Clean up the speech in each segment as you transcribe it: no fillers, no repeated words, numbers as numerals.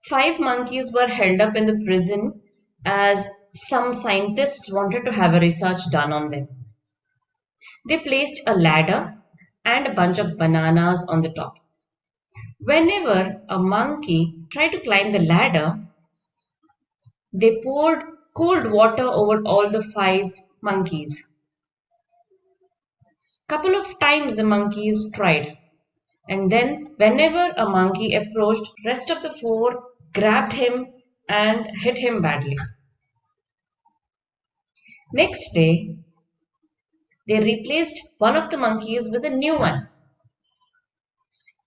Five monkeys were held up in the prison as some scientists wanted to have a research done on them. They placed a ladder and a bunch of bananas on the top. Whenever a monkey tried to climb the ladder, they poured cold water over all the five monkeys. Couple of times the monkeys tried, and then whenever a monkey approached, rest of the four grabbed him and hit him badly. Next day, they replaced one of the monkeys with a new one,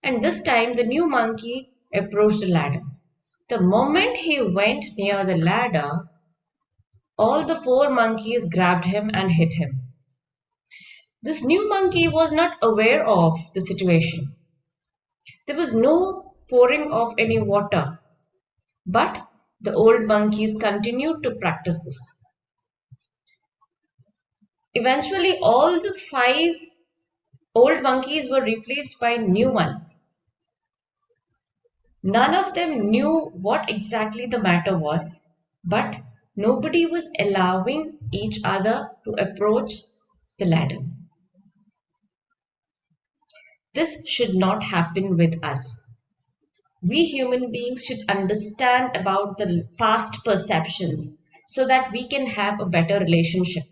and this time the new monkey approached the ladder. The moment he went near the ladder, all the four monkeys grabbed him and hit him. This new monkey was not aware of the situation. There was no pouring of any water, but the old monkeys continued to practice this. Eventually, all the five old monkeys were replaced by new one. None of them knew what exactly the matter was, but nobody was allowing each other to approach the ladder. This should not happen with us. We human beings should understand about the past perceptions so that we can have a better relationship.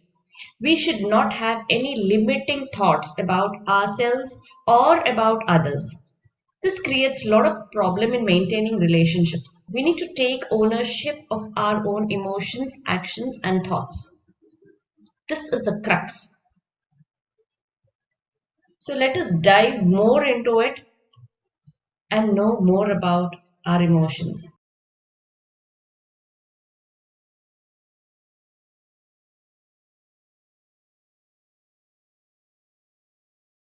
We should not have any limiting thoughts about ourselves or about others. This creates a lot of problem in maintaining relationships. We need to take ownership of our own emotions, actions, and thoughts. This is the crux. So let us dive more into it and know more about our emotions.